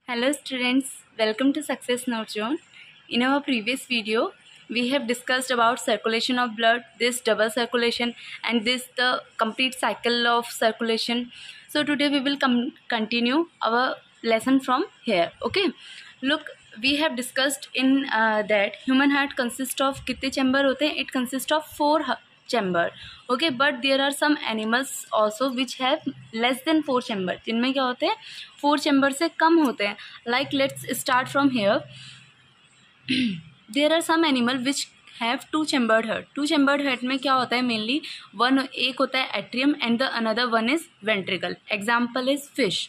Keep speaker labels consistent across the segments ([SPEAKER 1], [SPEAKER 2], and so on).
[SPEAKER 1] Hello students, welcome to Success Note Zone. In our previous video, we have discussed about circulation of blood, this double circulation and this the complete cycle of circulation. So today we will continue our lesson from here. Okay, look, we have discussed in that human heart consists of कितने chamber होते हैं? It consists of 4 chamber. Okay, but there are some animals also which have less than 4 chamber, जिनमें क्या होते हैं 4 chamber से कम होते हैं. Like let's start from here. There are some animal which have 2 chambered heart. 2 chambered heart में क्या होता है mainly एक होता है atrium and the another one is ventricle. Example is fish.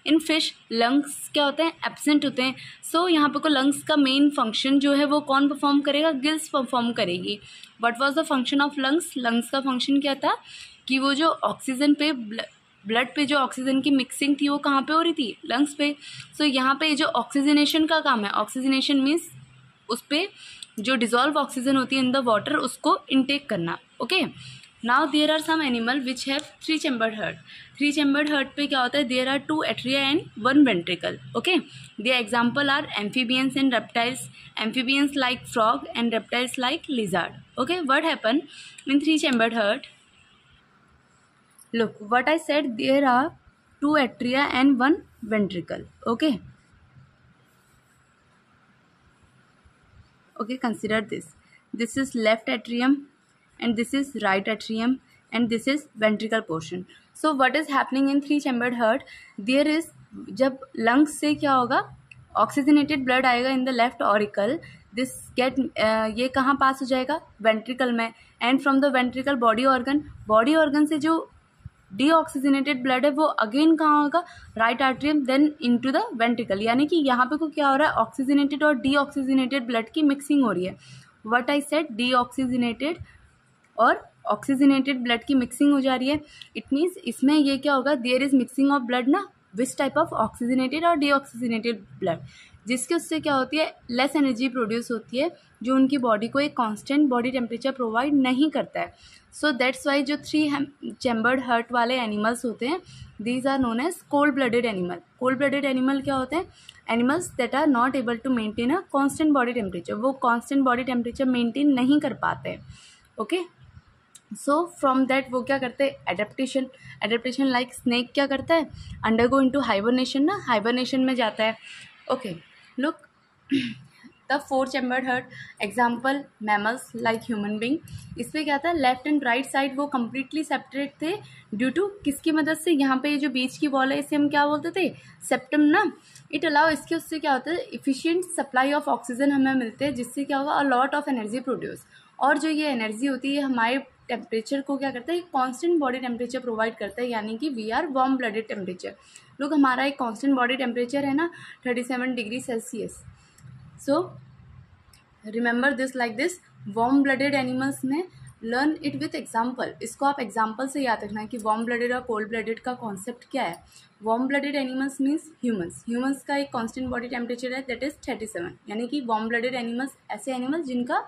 [SPEAKER 1] In fish lungs क्या होते हैं एब्सेंट होते हैं. सो यहाँ पे को लंग्स का मेन फंक्शन जो है वो कौन परफॉर्म करेगा? गिल्स परफॉर्म करेगी. What was the function of lungs? Lungs का फंक्शन क्या था कि वो जो ऑक्सीजन पे ब्लड पे जो ऑक्सीजन की मिक्सिंग थी वो कहाँ पे हो रही थी? लंग्स पे. सो यहाँ पे जो ऑक्सीजनेशन का काम है, ऑक्सीजनेशन मीन्स उस पर जो डिजॉल्व ऑक्सीजन होती है इन द वाटर उसको इनटेक करना. Okay, now there are some animal which have 3 chambered heart. 3 chambered heart पे क्या होता है? There are 2 atria and 1 ventricle. Okay, the example are amphibians and reptiles. Amphibians like frog and reptiles like lizard. Okay, what happen in 3 chambered heart? Look, what I said, there are 2 atria and 1 ventricle. Okay. Okay, consider this. This is left atrium and this is right atrium and this is ventricle portion. So what is happening in 3 chambered heart? There is, जब lungs से क्या होगा? Oxygenated blood आएगा in the left auricle. This get ये कहाँ पास हो जाएगा? Ventricle में. And from the ventricle body organ से जो डीऑक्सीजनेटेड ब्लड है वो अगेन कहाँ होगा? Right atrium, then into the ventricle. यानी कि यहाँ पे को क्या हो रहा है? ऑक्सीजनेटेड और डीऑक्सीजनेटेड ब्लड की मिक्सिंग हो रही है. व्हाट आई सेड, डीऑक्सीजनेटेड और ऑक्सीजनेटेड ब्लड की मिक्सिंग हो जा रही है. इट मीन्स इसमें ये क्या होगा? There is mixing of blood ना, विच टाइप ऑफ ऑक्सीजनेटेड और डीऑक्सीजनेटेड ब्लड, जिसके उससे क्या होती है? लेस एनर्जी प्रोड्यूस होती है जो उनकी बॉडी को एक कांस्टेंट बॉडी टेम्परेचर प्रोवाइड नहीं करता है. सो दैट्स वाई जो 3 चैम्बर्ड हार्ट वाले एनिमल्स होते हैं, these are known as cold blooded animal. Cold blooded animal क्या होते हैं? Animals that are not able to maintain a constant body temperature. वो कांस्टेंट बॉडी टेम्परेचर मेंटेन नहीं कर पाते हैं. ओके, सो फ्रॉम दैट वो क्या करते हैं? एडेप्टेशन लाइक स्नेक क्या करता है? अंडरगो इनटू हाइबरनेशन ना, हाइबरनेशन में जाता है. Okay, look, the 4 chambered heart example mammals like human being. इसमें क्या था? लेफ्ट एंड राइट साइड वो कम्प्लीटली सेपरेट थे ड्यू टू किसकी मदद से? यहाँ पे ये जो बीच की वॉल है इसे हम क्या बोलते थे? सेप्टम ना. इट अलाउ, इसके उससे क्या होता है? इफिशिएंट सप्लाई ऑफ ऑक्सीजन हमें मिलते हैं, जिससे क्या होगा? A lot of energy produce. और जो ये एनर्जी होती है हमारे टेम्परेचर को क्या करता है? कांस्टेंट बॉडी टेम्परेचर प्रोवाइड करता है, यानी कि we are warm blooded temperature. लोग, हमारा एक कांस्टेंट बॉडी टेम्परेचर है ना 37 degree Celsius. So remember this like this. Warm blooded animals में लर्न इट विथ एग्जाम्पल. इसको आप एग्जाम्पल से याद रखना है कि वार्म ब्लडेड और कोल्ड ब्लडेड का कॉन्सेप्ट क्या है. Warm blooded animals means humans का एक कांस्टेंट बॉडी टेम्परेचर है दैट इज 37. यानी कि वार्म ब्लडेड एनिमल्स ऐसे एनिमल्स जिनका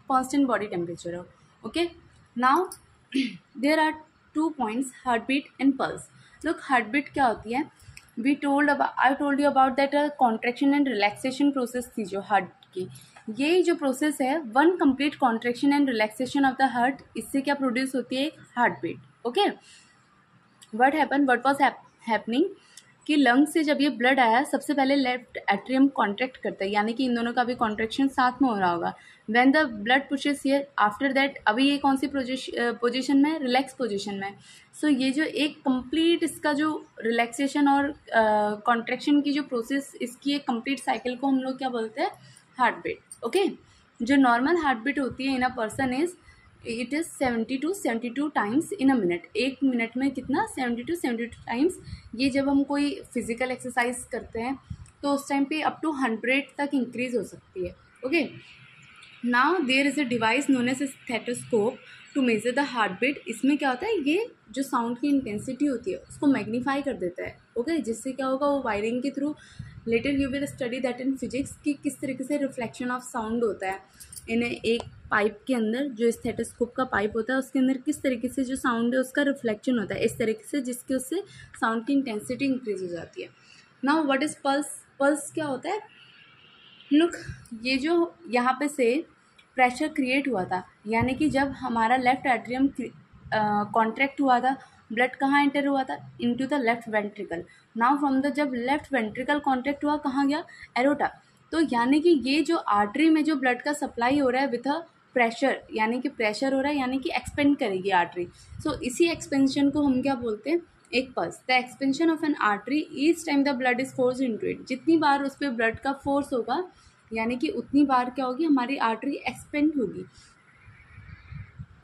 [SPEAKER 1] कांस्टेंट बॉडी टेम्परेचर हो. Okay, now there are 2 points, heart beat and pulse. Look, heart beat क्या होती है? I told you about that contraction and relaxation process थी जो हार्ट की. ये जो प्रोसेस है, 1 complete contraction and relaxation of the heart, इससे क्या प्रोड्यूस होती है? Heart beat. Okay, what was happening कि लंग से जब ये ब्लड आया, सबसे पहले लेफ्ट एट्रियम कॉन्ट्रैक्ट करता है, यानी कि इन दोनों का भी कॉन्ट्रैक्शन साथ में हो रहा होगा. When the blood pushes here, after that अभी ये कौन सी पोजीशन में? रिलैक्स पोजीशन में. सो ये जो एक कंप्लीट इसका जो रिलैक्सेशन और कॉन्ट्रैक्शन की जो प्रोसेस, इसकी एक कंप्लीट साइकिल को हम लोग क्या बोलते हैं? Heart beat. ओके, जो नॉर्मल हार्ट बीट होती है in a person is it is 70 to 72 times in a minute. 1 minute में कितना? 70 to 72 टाइम्स. ये जब हम कोई फिजिकल एक्सरसाइज करते हैं तो उस टाइम पे अप टू 100 तक इंक्रीज हो सकती है. Okay, now there is a device known as stethoscope to measure the heart beat. इसमें क्या होता है? ये जो साउंड की इंटेंसिटी होती है उसको मैग्नीफाई कर देता है. ओके, जिससे क्या होगा? वो वायरिंग के through, later you will study that in physics, कि किस तरीके से रिफ्लेक्शन ऑफ साउंड होता है. इन्हें एक पाइप के अंदर, जो स्टेथोस्कोप का पाइप होता है उसके अंदर किस तरीके से जो साउंड है उसका रिफ्लेक्शन होता है, इस तरीके से, जिसके उससे साउंड की इंटेंसिटी इंक्रीज हो जाती है. Now what is pulse? Pulse क्या होता है, लुक, ये जो यहाँ पे से प्रेशर क्रिएट हुआ था, यानी कि जब हमारा लेफ्ट एट्रियम कॉन्ट्रैक्ट हुआ था, ब्लड कहाँ एंटर हुआ था, into the left ventricle. Now from the जब लेफ्ट वेंट्रिकल कॉन्ट्रैक्ट हुआ कहाँ गया, एरोटा। तो यानी कि ये जो आर्टरी में जो ब्लड का सप्लाई हो रहा है विथ अ प्रेशर, यानी कि प्रेशर हो रहा है, यानी कि एक्सपेंड करेगी आर्टरी। सो इसी एक्सपेंशन को हम क्या बोलते हैं, एक pulse. The expansion of N artery each time the blood is force into it, जितनी बार उस पर ब्लड का फोर्स होगा यानी कि उतनी बार क्या होगी, हमारी आर्टरी एक्सपेंड होगी।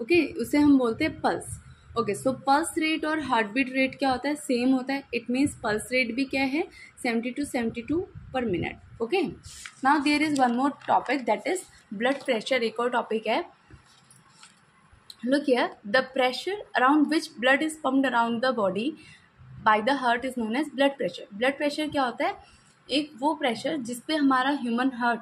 [SPEAKER 1] ओके, उसे हम बोलते हैं पल्स। ओके, सो पल्स रेट और हार्ट बीट रेट क्या होता है, सेम होता है। इट मीन्स पल्स रेट भी क्या है, 70 to 72 per minute. Okay, now there is one more topic that is blood pressure. एक और टॉपिक है, look here, the pressure around which blood is pumped around the body by the heart is known as blood pressure। blood pressure क्या होता है, एक वो pressure जिस पे हमारा ह्यूमन हार्ट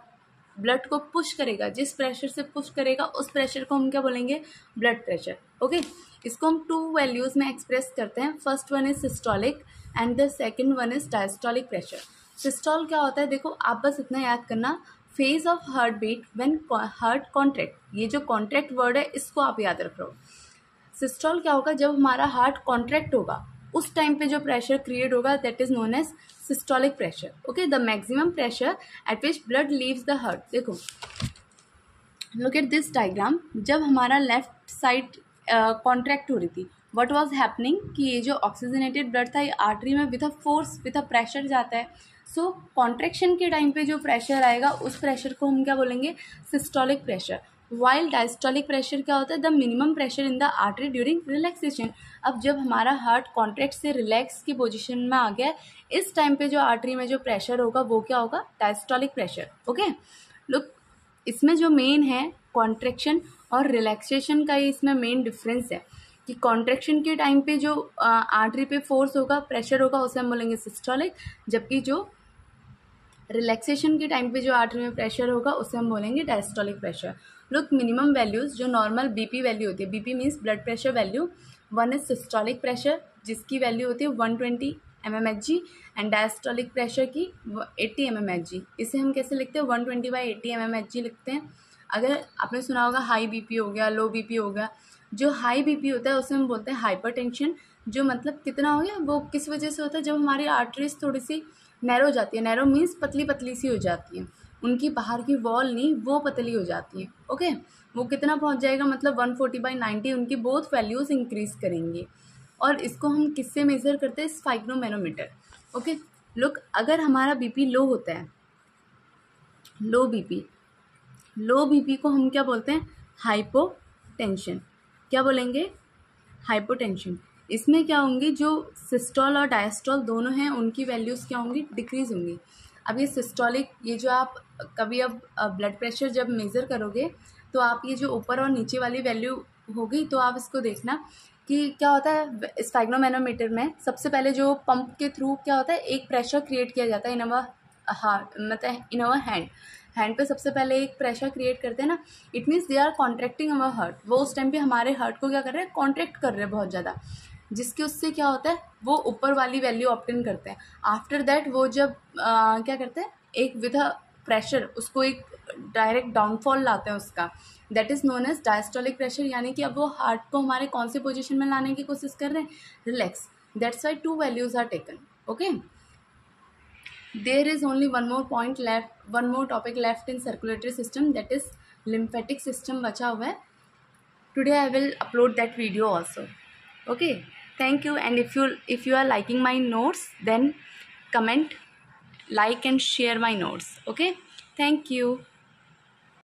[SPEAKER 1] ब्लड को पुश करेगा, जिस प्रेशर से पुश करेगा उस प्रेशर को हम क्या बोलेंगे, ब्लड प्रेशर। ओके, इसको हम 2 वैल्यूज़ में एक्सप्रेस करते हैं। First one is systolic and the second one is diastolic pressure. Systole क्या होता है, देखो आप बस इतना याद करना, phase of heart beat when heart contract, ये जो कॉन्ट्रैक्ट वर्ड है इसको आप याद रखो। सिस्टोल क्या होगा, जब हमारा हार्ट कॉन्ट्रैक्ट होगा उस टाइम पे जो प्रेशर क्रिएट होगा that is known as systolic pressure. Okay, the maximum pressure at which blood leaves the heart. देखो, लुक एट दिस डायग्राम, जब हमारा लेफ्ट साइड कॉन्ट्रैक्ट हो रही थी, व्हाट वाज हैपनिंग कि ये जो ऑक्सीजनेटेड ब्लड था ये आर्टरी में with a force with a pressure जाता है। सो कॉन्ट्रैक्शन के टाइम पे जो प्रेशर आएगा उस प्रेशर को हम क्या बोलेंगे, systolic pressure. While diastolic pressure क्या होता है, the minimum pressure in the artery during relaxation. अब जब हमारा हार्ट कॉन्ट्रैक्ट से रिलैक्स की पोजीशन में आ गया, इस टाइम पे जो आर्टरी में जो प्रेशर होगा वो क्या होगा, डायस्टोलिक प्रेशर। ओके, लुक, इसमें जो मेन है कॉन्ट्रैक्शन और रिलैक्सेशन का ही इसमें मेन डिफरेंस है कि कॉन्ट्रैक्शन के टाइम पे जो आर्टरी पे फोर्स होगा, प्रेशर होगा, उसे हम बोलेंगे सिस्टोलिक, जबकि जो रिलैक्सेशन के टाइम पे जो आर्टरी में प्रेशर होगा उसे हम बोलेंगे diastolic pressure. Look, minimum values जो नॉर्मल बीपी वैल्यू होती है, BP means blood pressure value, one is systolic pressure जिसकी वैल्यू होती है 120 mmHg एंड डायस्टोलिक प्रेशर की 80 mmHg। इसे हम कैसे लिखते हैं, 120/80 mmHg लिखते हैं। अगर आपने सुना होगा हाई बीपी हो गया, लो बीपी हो गया, जो हाई बीपी होता है उसे हम बोलते हैं हाइपरटेंशन। जो मतलब कितना हो गया, वो किस वजह से होता है, जब हमारी आर्टरीज थोड़ी सी नैरो जाती है, नैरो मीन्स पतली पतली सी हो जाती है, उनकी बाहर की वॉल नहीं वो पतली हो जाती है। ओके, वो कितना पहुंच जाएगा, मतलब 140/90 उनकी बोथ वैल्यूज़ इंक्रीज करेंगी। और इसको हम किससे मेज़र करते हैं, स्फाइग्नोमेनोमीटर। ओके, लुक, अगर हमारा बीपी लो होता है, लो बीपी को हम क्या बोलते हैं, हाइपोटेंशन। क्या बोलेंगे, हाइपोटेंशन। इसमें क्या होंगी, जो सिस्टोल और डायस्टोल दोनों हैं उनकी वैल्यूज़ क्या होंगी, डिक्रीज होंगी। अब ये सिस्टोलिक, ये जो आप कभी अब ब्लड प्रेशर जब मेज़र करोगे तो आप ये जो ऊपर और नीचे वाली वैल्यू होगी तो आप इसको देखना कि क्या होता है, स्फाइग्नोमेनोमीटर में सबसे पहले जो पंप के थ्रू क्या होता है, एक प्रेशर क्रिएट किया जाता है इन अवर हार्ट, मतलब इन अवर हैंड पे सबसे पहले एक प्रेशर क्रिएट करते हैं ना, it means they are contracting our heart. वो उस टाइम पे हमारे हार्ट को क्या कर रहे हैं, कॉन्ट्रैक्ट कर रहे हैं बहुत ज़्यादा, जिसके उससे क्या होता है, वो ऊपर वाली वैल्यू ऑब्टेन करते हैं। आफ्टर दैट वो जब क्या करते हैं, एक विद अ प्रेशर उसको एक डायरेक्ट डाउनफॉल लाते हैं उसका, that is known as diastolic pressure. यानी कि अब वो हार्ट को हमारे कौन से पोजीशन में लाने की कोशिश कर रहे हैं, relax. That's why 2 values are taken. Okay, there is only one more topic left in circulatory system, that is lymphatic system बचा हुआ है। Today I will upload that video also. Okay, thank you, and if you are liking my notes, then comment, like and share my notes. Okay, thank you.